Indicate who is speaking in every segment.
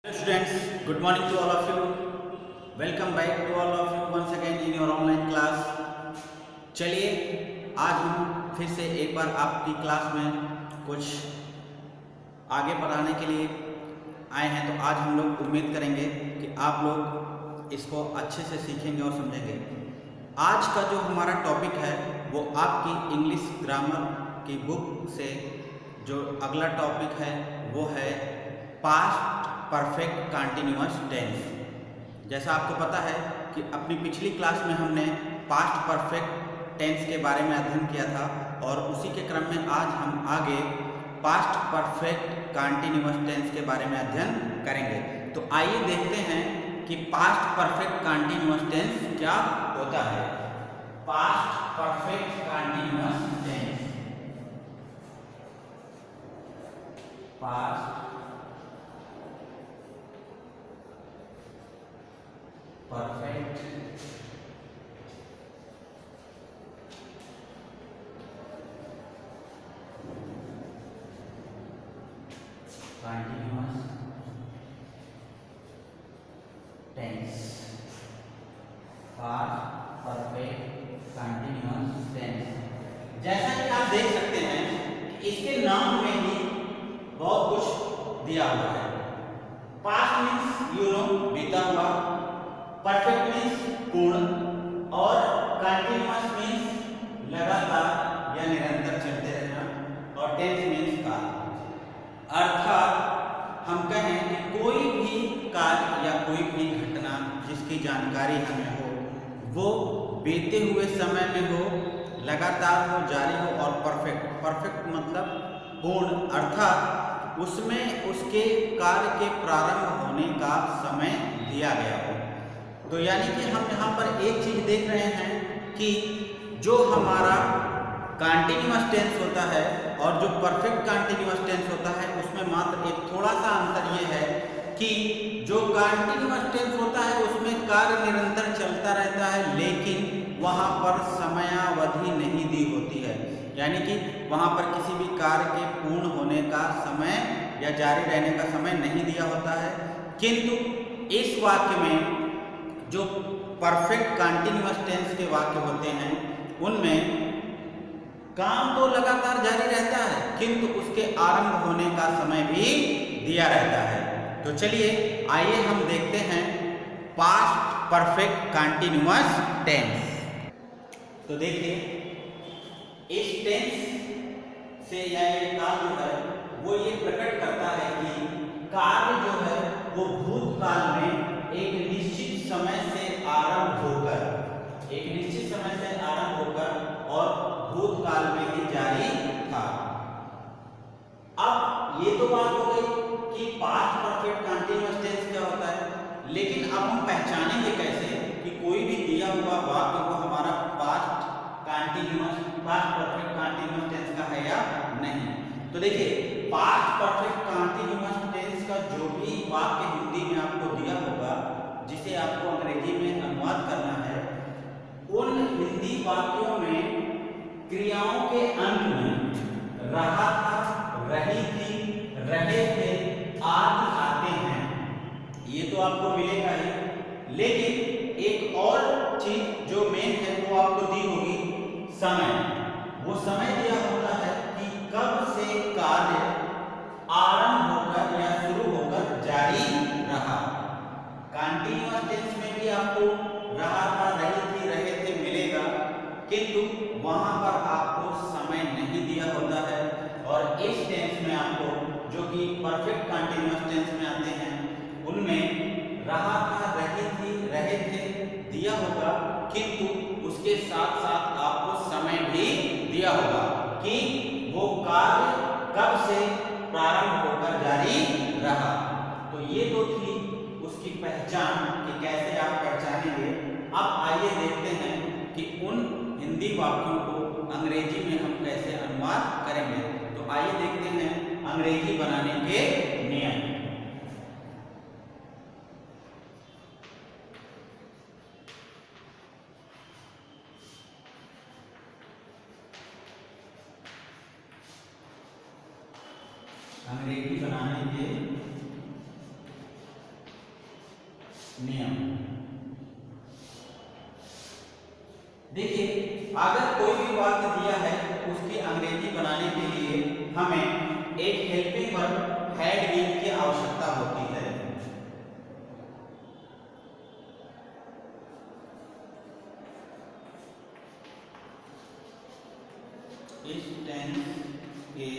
Speaker 1: Hello students, good morning to all of you. Welcome back to all of you once again in your online class. चलिए आज हम फिर से एक बार आपकी क्लास में कुछ आगे पढ़ाने के लिए आए हैं। तो आज हम लोग उम्मीद करेंगे कि आप लोग इसको अच्छे से सीखेंगे और समझेंगे। आज का जो हमारा टॉपिक है वो आपकी इंग्लिश ग्रामर की बुक से जो अगला टॉपिक है वो है पास्ट परफेक्ट कंटिन्यूअस टेंस। जैसा आपको पता है कि अपनी पिछली क्लास में हमने पास्ट परफेक्ट टेंस के बारे में अध्ययन किया था और उसी के क्रम में आज हम आगे पास्ट परफेक्ट कंटिन्यूअस टेंस के बारे में अध्ययन करेंगे। तो आइए देखते हैं कि पास्ट परफेक्ट कंटिन्यूअस टेंस क्या होता है। Past perfect continuous tense, past perfect continuous tense, past perfect continuous tense. जैसा कि आप देख सकते हैं कि इसके नाम में ही बहुत कुछ दिया हुआ है। पास्ट मीन्स बीता हुआ, परफेक्ट मीन्स पूर्ण और कंटिन्यूअस मीन्स लगातार या निरंतर चलते रहना और टेंस मीन्स काल। अर्थात हम कहें कि कोई भी कार्य या कोई भी घटना जिसकी जानकारी हमें हो वो बीते हुए समय में हो, लगातार हो, जारी हो और परफेक्ट मतलब पूर्ण, अर्थात उसमें उसके कार्य के प्रारंभ होने का समय दिया गया हो। तो यानी कि हम यहाँ पर एक चीज देख रहे हैं कि जो हमारा कंटिन्यूअस टेंस होता है और जो परफेक्ट कंटिन्यूअस टेंस होता है उसमें मात्र एक थोड़ा सा अंतर ये है कि जो कंटिन्यूअस टेंस होता है उसमें कार्य निरंतर चलता रहता है, लेकिन वहाँ पर समयावधि नहीं दी होती है। यानी कि वहाँ पर किसी भी कार्य के पूर्ण होने का समय या जारी रहने का समय नहीं दिया होता है। किंतु इस वाक्य में जो परफेक्ट कंटिन्यूअस टेंस के वाक्य होते हैं उनमें काम तो लगातार जारी रहता है किंतु उसके आरंभ होने का समय भी दिया रहता है। तो चलिए आइए हम देखते हैं पास्ट परफेक्ट कंटिन्यूअस टेंस। तो देखिए इस टेंस से यह काल जो है वो ये प्रकट करता है कि कार्य जो है वो भूतकाल में एक निश्चित समय से आरंभ होकर और भूतकाल में ही जारी था। अब ये तो बात हो गई कि पास्ट परफेक्ट कंटिन्यूअस टेंस क्या होता है, लेकिन अब हम पहचानेंगे कैसे कि कोई भी दिया हुआ वाक्य को हमारा पास्ट परफेक्ट कंटिन्यूअस टेंस का है या नहीं। तो देखिए पास्ट परफेक्ट कंटिन्यूअस टेंस का जो भी वाक्य हिंदी में आपको दिया होगा जिसे आपको अंग्रेजी में अनुवाद करना है, उन हिंदी वाक्यों में क्रियाओं के अंत में रहा था, रही थी, रहे थे आदि आते हैं। ये तो आपको मिलेगा ही, लेकिन एक और चीज जो मेन है वो आपको दी होगी समय। वो समय दिया होता है कि कब से कार्य आरंभ होकर या शुरू होकर जारी रहा। कंटिन्यूअस टेंस में भी आपको रहा था, रही थी, रहे थे मिलेगा, किंतु वहां पर आपको समय नहीं दिया होता है। और इस टेंस में आपको जो कि परफेक्ट कंटिन्यूअस टेंस में आते हैं उनमें रहा था, रही थी, रहे थे दिया होगा, किंतु उसके साथ साथ आपको समय भी दिया होगा कि वो कार्य कब से प्रारंभ होकर जारी रहा। तो ये तो थी उसकी पहचान कि कैसे आप पहचानेंगे। अब आइए देखते हैं कि उन हिंदी वाक्यों को अंग्रेजी में हम कैसे अनुवाद करेंगे। तो आइए देखते हैं अंग्रेजी बनाने के नियम। अंग्रेजी बनाने के नियम। देखिए, अगर कोई भी वाक्य दिया है उसकी अंग्रेजी बनाने के लिए हमें एक हेल्पिंग वर्ब हैड बीन की आवश्यकता होती है। इस टेंस के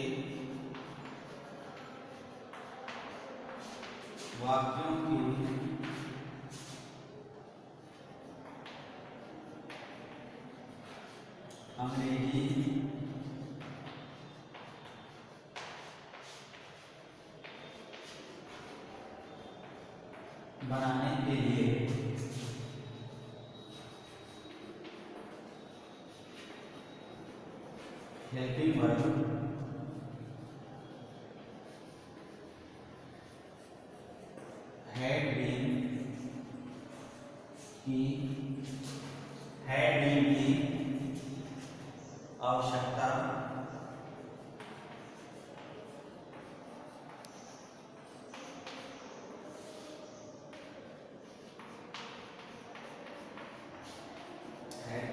Speaker 1: वाक्यों की अंग्रेजी बनाने के लिए हेल्पिंग वर्ब हैड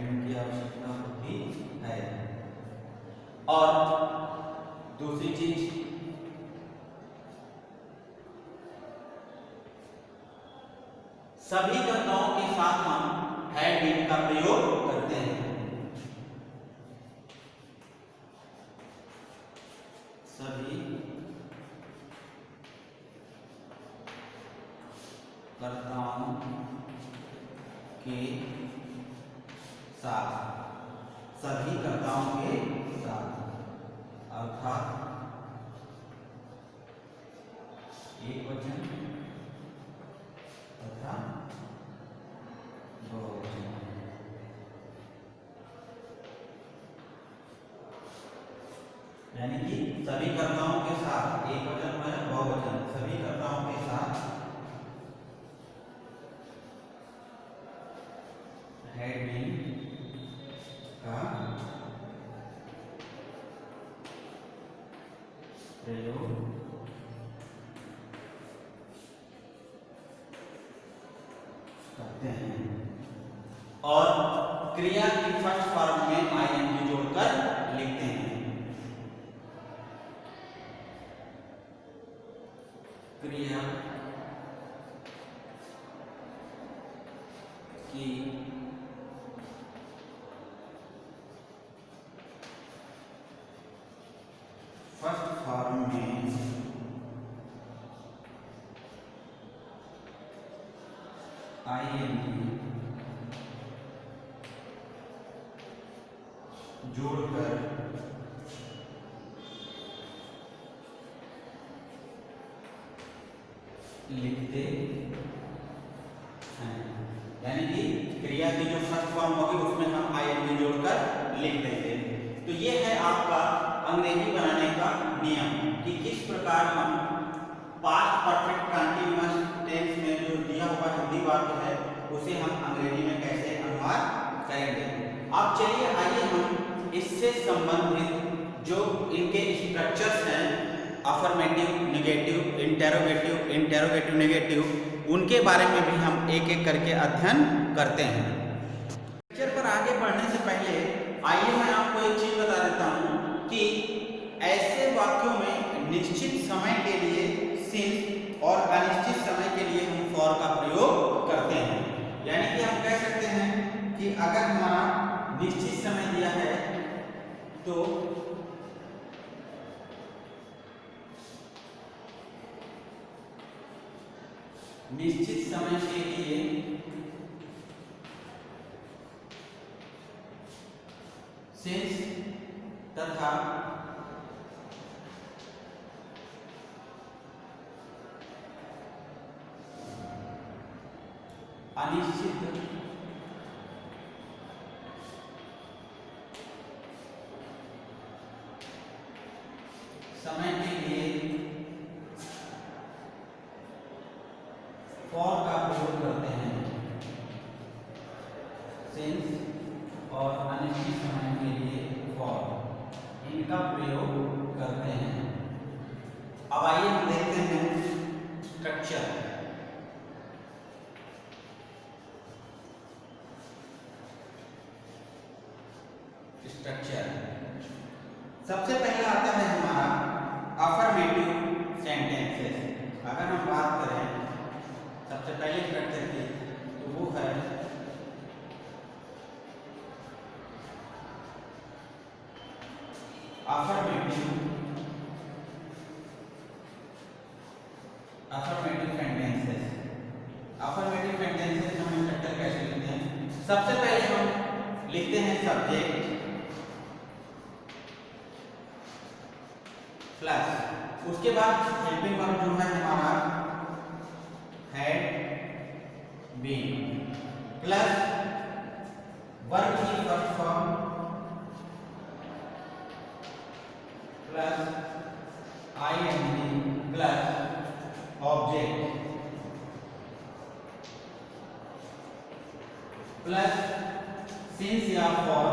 Speaker 1: बीन की आवश्यकता होती है। और दूसरी चीज, सभी कर्ताओं के साथ हम हैड बीन का प्रयोग करते हैं। सभी कर्ताओं के साथ, सभी कर्ताओं के साथ अर्थात एक वचन तथा बहुवचन। यानी कि सभी कर्ताओं के साथ, एक वचन में बहुवचन, सभी कर्ताओं के साथ हैड बीन का प्रयोग करते हैं। और क्रिया की फर्स्ट फॉर्म में आईएनजी जोड़कर लिखते हैं। क्रिया की फर्स्ट फॉर्म में आईएनजी जोड़कर लिखते हैं। यानी कि क्रिया की जो फर्स्ट फॉर्म होगी उसमें हम आईएनजी जोड़कर लिख देंगे। तो ये है आपका अंग्रेजी बनाने का नियम कि किस प्रकार हम पास्ट परफेक्ट कंटीन्यूअस टेंस में जो दिया हुआ हिंदी वाक्य है उसे हम अंग्रेजी में कैसे अनुवाद करेंगे। अब चलिए आइए हम इससे संबंधित जो इनके स्ट्रक्चर्स हैं, अफर्मेटिव, नेगेटिव, इंटेरोगेटिव, नेगेटिव, उनके बारे में भी हम एक एक करके अध्ययन करते हैं। लेक्चर पर आगे बढ़ने से पहले आइए मैं आपको एक चीज बता देता हूँ कि ऐसे वाक्यों में निश्चित समय के लिए सिंस और अनिश्चित समय के लिए हम फॉर का प्रयोग करते हैं। यानी कि हम कह सकते हैं कि अगर हमारा निश्चित समय दिया है तो निश्चित समय के लिए सिंस तथा अनिश्चित समय के लिए फॉर का प्रयोग करते हैं। सिंस और अनिश्चित समय के लिए फॉर, इनका प्रयोग करते हैं। अब आइए हम देखते हैं स्ट्रक्चर। पहला आता है हमारा अफर्मेटिव सेंटेंसेस। अगर हम बात करें सबसे पहले स्ट्रक्चर की, तो वो है अफर्मेटिव सेंटेंसेस। अफर्मेटिव सेंटेंसेस हम स्ट्रक्चर कैसे लिखते हैं? सबसे पहले हम लिखते हैं सब्जेक्ट प्लस, उसके बाद हेल्पिंग वर्ब जो है हमारा हैड बीन, प्लस वर्ब की first form plus ING plus object plus since या फॉर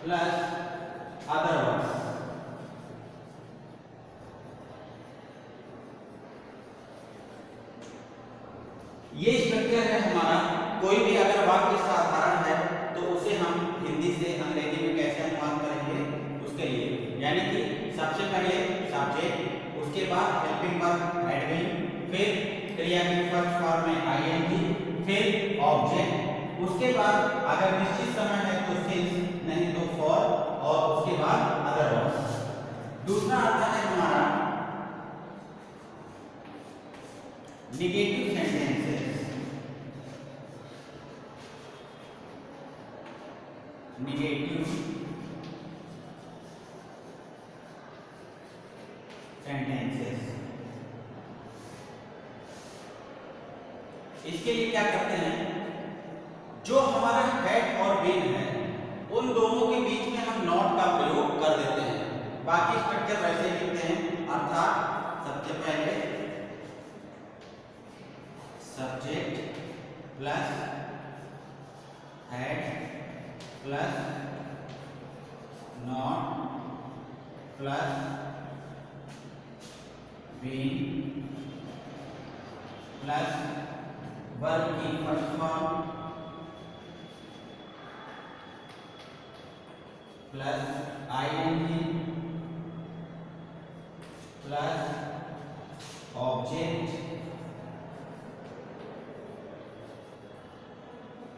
Speaker 1: प्लस अदर वर्ड्स। ये स्ट्रक्चर है हमारा। कोई भी अगर वाक्य साधारण है तो उसे हम हिंदी से अंग्रेजी में कैसे अनुवाद करेंगे उसके लिए, यानी कि सबसे पहले सब्जेक्ट, उसके बाद हेल्पिंग वर्ब हैड बीन, फिर क्रिया की फर्स्ट फॉर्म में आईएनजी, फिर ऑब्जेक्ट, उसके बाद अगर निश्चित समय है तो सिंस, नहीं तो फॉर, और उसके बाद अदर वर्ड्स। दूसरा आता है हमारा नेगेटिव सेंटेंसेस। नेगेटिव सेंटेंसेस, इसके लिए क्या करते हैं, जो हमारा हैड और बीन है उन दोनों के बीच में हम नॉट का प्रयोग कर देते हैं। बाकी स्ट्रक्चर वैसे ही लिखते हैं, अर्थात सबसे पहले subject plus had plus not plus been plus verb की first form plus ING plus object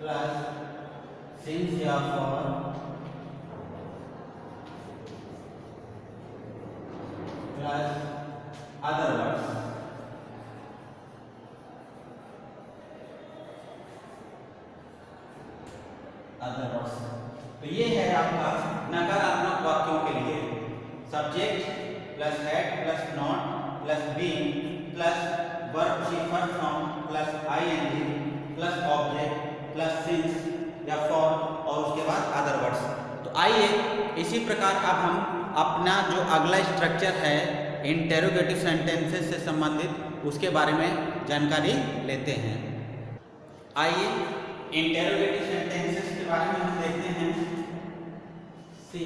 Speaker 1: plus since या फॉर प्लस अदर वर्ड्स। तो ये है आपका नकारात्मक वाक्यों के लिए subject plus had plus not plus been plus verb की first form plus ING plus object plus since या फॉर और उसके बाद अदर वर्ड्स। तो आइए इसी प्रकार अब हम अपना जो अगला स्ट्रक्चर है इंटेरोगेटिव सेंटेंसेस से संबंधित उसके बारे में जानकारी लेते हैं। आइए इंटेरोगेटिव सेंटेंसेस के बारे में हम देखते हैं। सी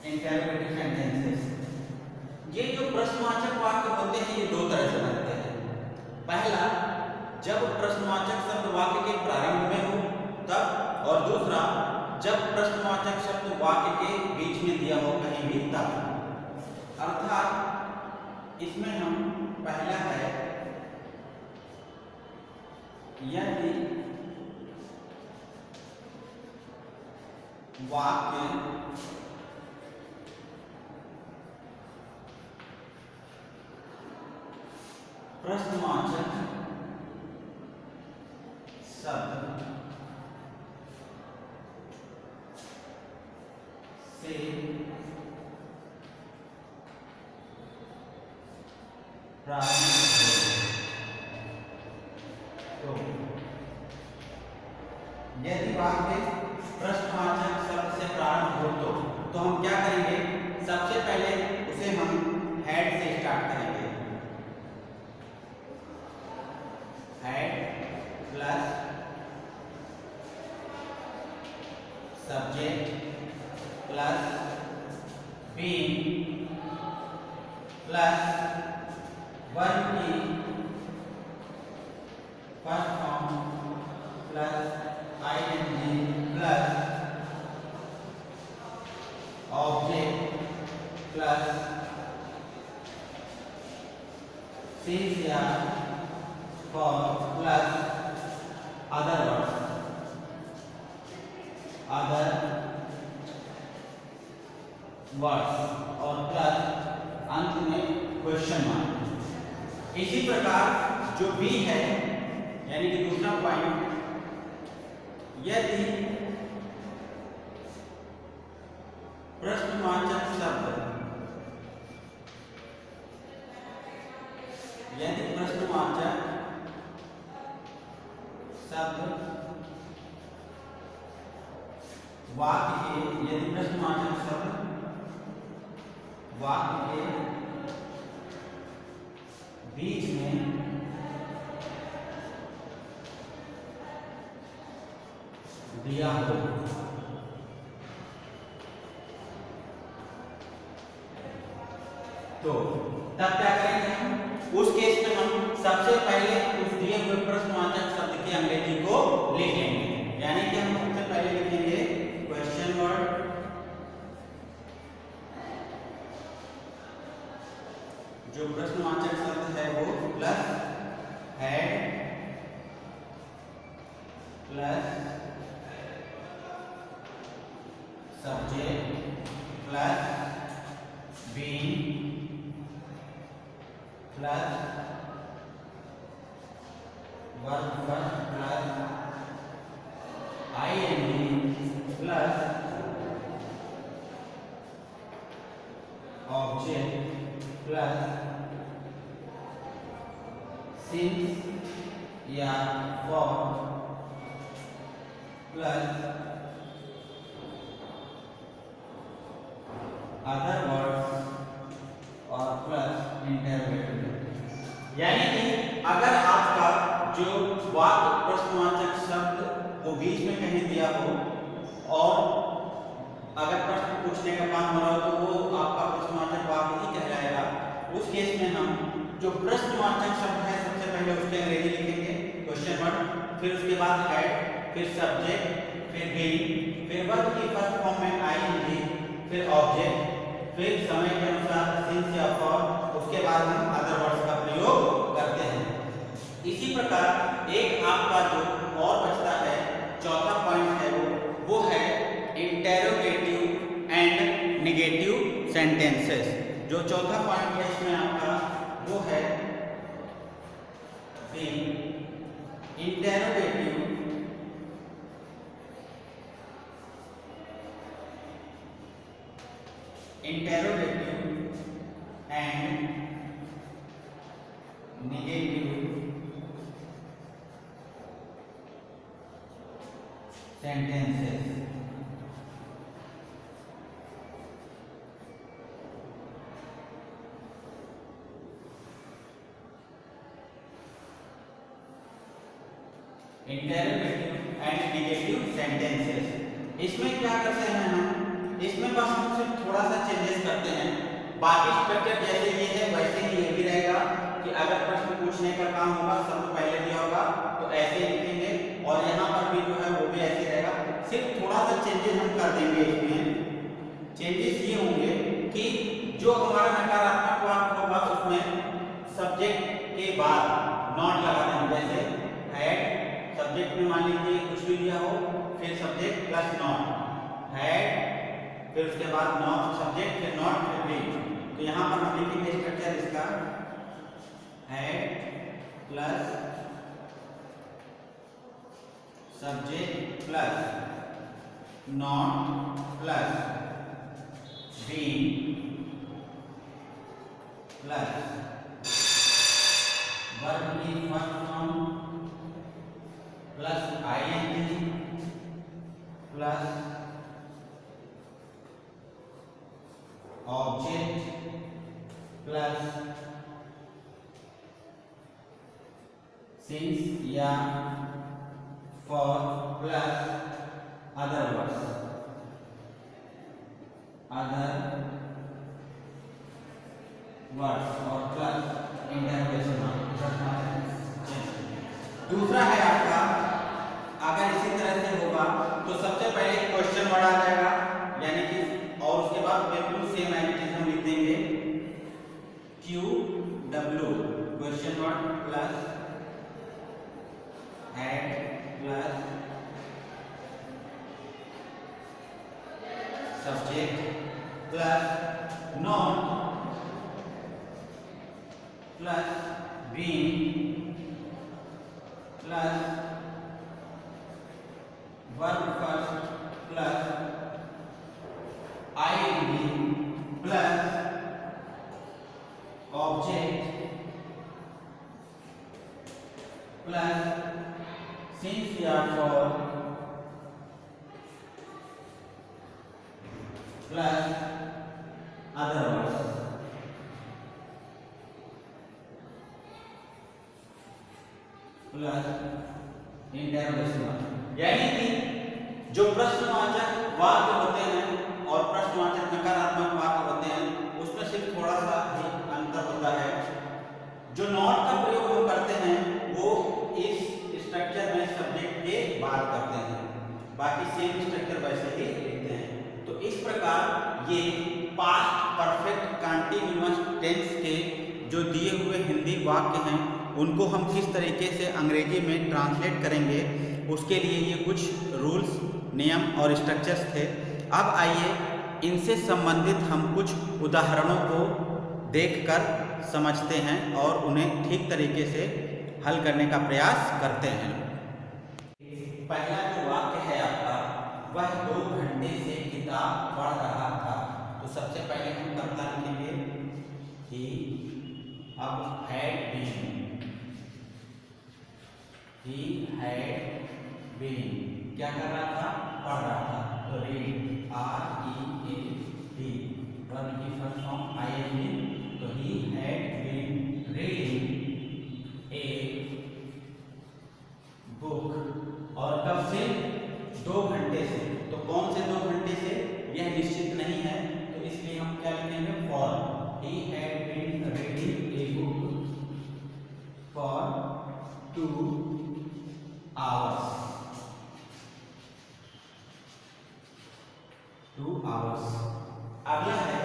Speaker 1: इंटेरोगेटिव सेंटेंसेस, ये जो प्रश्नवाचक वाक्य होते हैं ये दो तरह से बनते हैं। पहला, जब प्रश्नवाचक शब्द वाक्य के प्रारंभ में हो तब, और दूसरा जब प्रश्नवाचक शब्द वाक्य के बीच में दिया हो कहीं भी तब। अर्थात इसमें हम पहला है यदि वाक्य प्रश्नवाचक शब्द से प्रारंभ हो, तो यदि वाक्य प्रश्नवाचक शब्द से प्रारंभ हो तो हम क्या करेंगे, सबसे पहले उसे हम हेड से स्टार्ट करेंगे। Had plus subject plus being plus verb की first form plus ING plus object plus since या फॉर प्लस अदर वर्ड्स और प्लस अंत में क्वेश्चन मार्क। इसी प्रकार जो बी है यानी कि दूसरा पॉइंट, यदि प्रश्नवाचक शब्द वाक्य के बीच में दिया हो तो तब क्या करेंगे हम? उस केस में हम सबसे पहले उस दिए हुए प्रश्नवाचक शब्द की अंग्रेजी को लिखेंगे, यानी कि हम सबसे पहले लिखेंगे क्वेश्चन वर्ड जो प्रश्नवाचक शब्द है वो plus had plus subject plus being plus verb plus ING plus object plus since या फॉर प्लस अदर वर्ड्स और प्लस इंटरवेटिव। यानी कि अगर आपका जो वाक्य प्रश्नवाचक शब्द वो बीच में कहीं दिया हो और अगर प्रश्न पूछने का काम हो रहा हो तो वो आपका प्रश्नवाचक वाक्य ही कहलाएगा। उस केस में हम जो प्रश्नवाचक शब्द है सबसे पहले उसकी अंग्रेजी लिखेंगे क्वेश्चन वर्ड, फिर उसके बाद हेड, फिर सब्जेक्ट, फिर बीइंग, फिर वर्ब की फर्स्ट फॉर्म में आईएनजी, फिर ऑब्जेक्ट, फिर समय के अनुसार सिंस या फॉर, उसके बाद हम अदर वर्ड्स का प्रयोग करते हैं। इसी प्रकार एक आपका जो और बचता है चौथा पॉइंट है वो है इंटेरोगेटिव एंड नेगेटिव सेंटेंसेस। जो चौथा पॉइंट है इसमें आपका वो है interrogative and negative sentences. Interrogative and negative sentences, इसमें क्या करते हैं हम? इसमें बस हम सिर्फ थोड़ा सा चेंजेस करते हैं। बाकी स्ट्रक्चर जैसे ये है वैसे ही ये भी रहेगा कि अगर प्रश्न पूछने का काम होगा शब्द पहले दिया होगा तो ऐसे ही लिखेंगे और यहाँ पर भी जो है वो भी ऐसे रहेगा। सिर्फ थोड़ा सा चेंजेस हम कर देंगे। इसमें चेंजेस ये होंगे कि जो हमारा नकारात्मक वाक्य होगा उसमें सब्जेक्ट के बाद नॉट लगा देंगे। जैसे हेड, सब्जेक्ट में मान लीजिए कुछ भी दिया हो, फिर सब्जेक्ट प्लस नॉट, हेड, फिर उसके बाद नॉट सब्जेक्ट, फिर नॉट, फिर बीइंग। तो यहाँ पर हम लिखेंगे स्ट्रक्चर इसका had plus subject plus not plus being plus verb की first form plus ING plus object plus since या for plus other words. Words और प्लस इंटररोगेशन मार्क। दूसरा है आपका, अगर इसी तरह से होगा तो सबसे पहले क्वेश्चन वर्ड आ जाएगा, यानी कि और उसके बाद बिल्कुल सेम एज हम लिख देंगे QW question word plus had plus subject plus non plus being plus verb first plus ING plus object plus since या for plus other words plus interrogation mark. यानी कि जो प्रश्नवाचक वाक्य होते हैं और प्रश्नवाचक नकारात्मक वाक्य होते हैं उसमें सिर्फ थोड़ा सा ही अंतर होता है। जो नॉट का प्रयोग हम करते हैं वो इस स्ट्रक्चर में सब्जेक्ट के बाद करते हैं, बाकी सेम स्ट्रक्चर वैसे ही लिखते हैं। तो इस प्रकार ये पास्ट परफेक्ट कंटीन्यूअस टेंस के जो दिए हुए हिंदी वाक्य हैं उनको हम किस तरीके से अंग्रेजी में ट्रांसलेट करेंगे, उसके लिए ये कुछ रूल्स, नियम और स्ट्रक्चर्स थे। अब आइए इनसे संबंधित हम कुछ उदाहरणों को देखकर समझते हैं और उन्हें ठीक तरीके से हल करने का प्रयास करते हैं। पहला जो वाक्य है आपका, वह 2 घंटे से किताब पढ़ रहा था। तो सबसे पहले हम कर्ता लिखेंगे कि अब had been, he had been क्या कर रहा था, पढ़ रहा था। तो read READ वर्ब की फर्स्ट फॉर्म ING, तो he had been reading a book। और कब से, 2 घंटे से। तो कौन से 2 घंटे से, यह निश्चित नहीं है, तो इसलिए हम क्या लिखेंगे, for he had been reading a book for 2 hours। 2 hours। अगला है,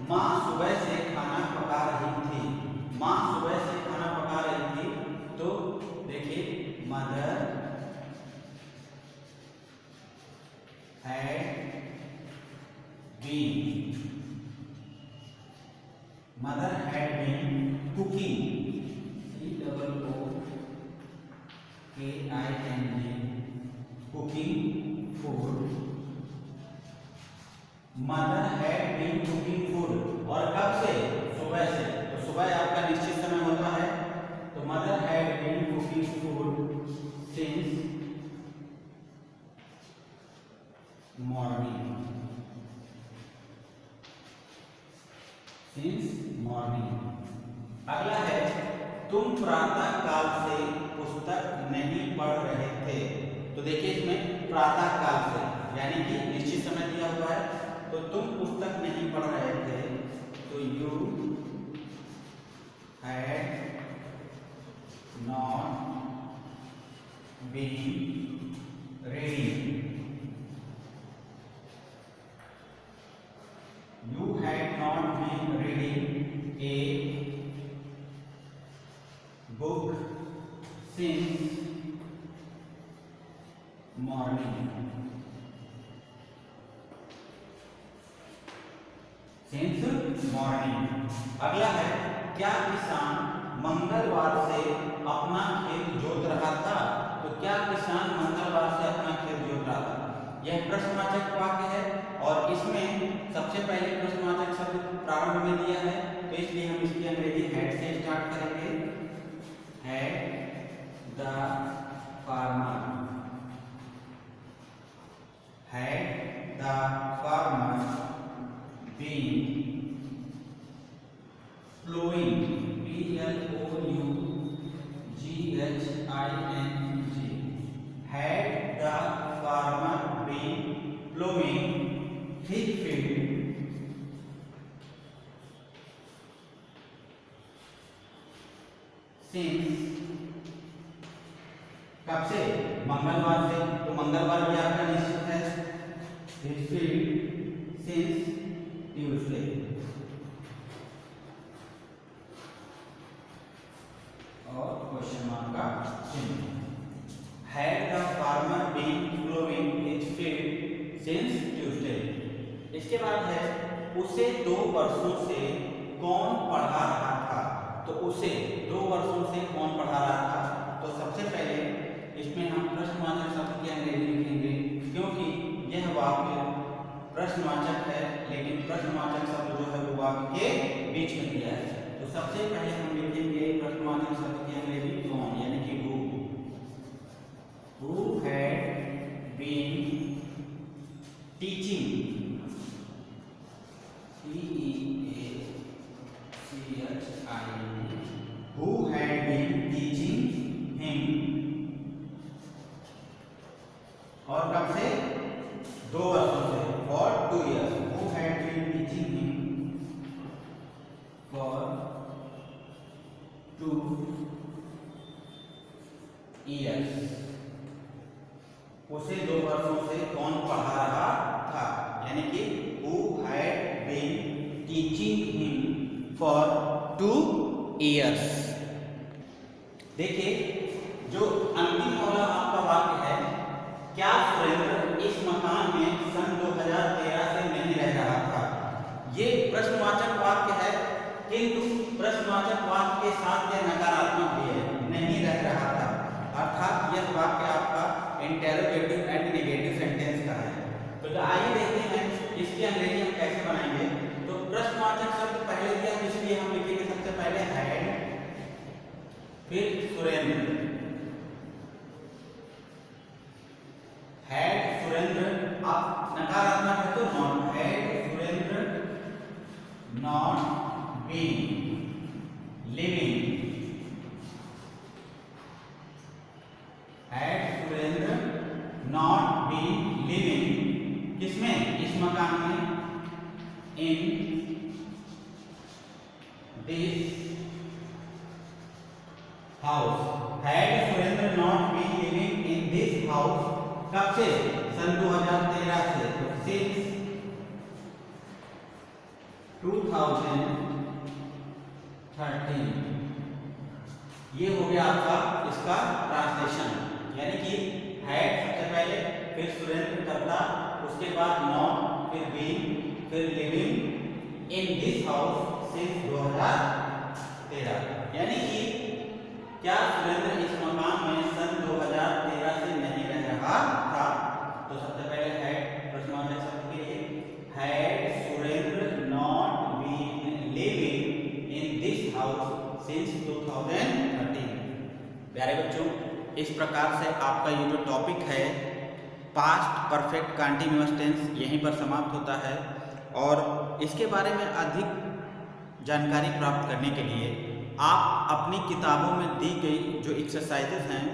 Speaker 1: माँ सुबह से खाना पका रही थी। माँ सुबह से खाना पका रही थी, तो देखिए mother had been, mother had been cooking, COOKING cooking food. Mother had been cooking food, और कब से, सुबह से। तो सुबह आपका निश्चित समय होता है, तो mother had been cooking food since morning, since morning. अगला है, तुम प्रातः काल से पुस्तक नहीं पढ़ रहे थे। तो देखिए इसमें प्रातः काल से यानी कि निश्चित समय दिया हुआ है, तो तुम पुस्तक नहीं पढ़ रहे थे, तो you had not been reading, you had not been reading a book since morning, since morning। अगला है, क्या किसान मंगलवार से अपना खेत जोत रहा था। तो क्या किसान मंगलवार से अपना खेत जोत रहा था, यह प्रश्नवाचक वाक्य है और इसमें सबसे पहले प्रश्नवाचक शब्द प्रारंभ में दिया है, तो इसलिए हम इसकी अंग्रेजी हेड से स्टार्ट करेंगे। Had the farmer, had the farmer been plowing, PLOUGHING, had the farmer been plowing his field since, कब से? मंगलवार से, तो मंगलवार भी आपका निश्चित है। Its field since Tuesday. और क्वेश्चन मार्क का चिन्ह। Had the farmer been ploughing his field since Tuesday. इसके बाद है उसे 2 वर्षों से कौन पढ़ा रहा था। तो उसे 2 वर्षों से कौन पढ़ा रहा था? तो सबसे पहले इसमें हम प्रश्नवाचक शब्द की अंग्रेजी लिखेंगे, क्योंकि यह वाक्य प्रश्नवाचक है, लेकिन प्रश्नवाचक शब्द जो है वो वाक्य के बीच में दिया है। तो सबसे पहले हम लिखेंगे प्रश्नवाचक शब्द की अंग्रेजी कौन, यानी कि who had been teaching, who had been teaching him, और कब से? 2 वर्षों से, for 2 years, who had been teaching him for 2 years। उसे 2 वर्षों से कौन पढ़ा रहा था, यानी कि who had been teaching him for 2 years। देखिए जो अंतिम वाला आपका वाक्य है, क्या सुरेंद्र इस मकान में सन 2013 से नहीं रह रहा था। ये प्रश्नवाचक वाक्य है, किंतु प्रश्नवाचक वाक्य के साथ यह नकारात्मक भी है, नहीं रह रहा था, अर्थात यह वाक्य आपका इंटेरोगेटिव एंड नेगेटिव सेंटेंस का है। तो आइए देखते हैं इसकी अंग्रेजी हम कैसे बनाएंगे। तो प्रश्नवाचक शब्द पहले दिया, इसलिए हम लिखेंगे सबसे पहले हैड, फिर सुरेंद्र, हैड सुरेंद्र, आप नकारात्मक है तो not, had Surendra not been living, had Surendra not been living, किसमें? इस मकान में, in this house, had Surendra not been living in this house, कब से? सन 2013 से, तो सिंस 2013। ये हो गया आपका इसका ट्रांसलेशन, यानी कि हैड सबसे पहले, फिर सुरेंद्र करता, उसके बाद नॉट, फिर बीन, फिर living in this house since 2013, यानी कि क्या सुरेंद्र इस मकान में सन 2013 से नहीं रह रहा था। तो सबसे पहले हैड प्रश्नवाचक शब्द के लिए, had Surendra not been living in this house since 2013। प्यारे बच्चों, इस प्रकार से आपका ये जो टॉपिक है पास्ट परफेक्ट कंटीन्यूअस टेंस यहीं पर समाप्त होता है। और इसके बारे में अधिक जानकारी प्राप्त करने के लिए आप अपनी किताबों में दी गई जो एक्सरसाइजेस हैं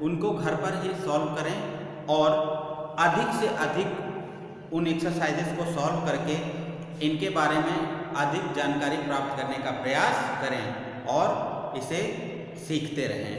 Speaker 1: उनको घर पर ही सॉल्व करें और अधिक से अधिक उन एक्सरसाइजेस को सॉल्व करके इनके बारे में अधिक जानकारी प्राप्त करने का प्रयास करें और इसे सीखते रहें।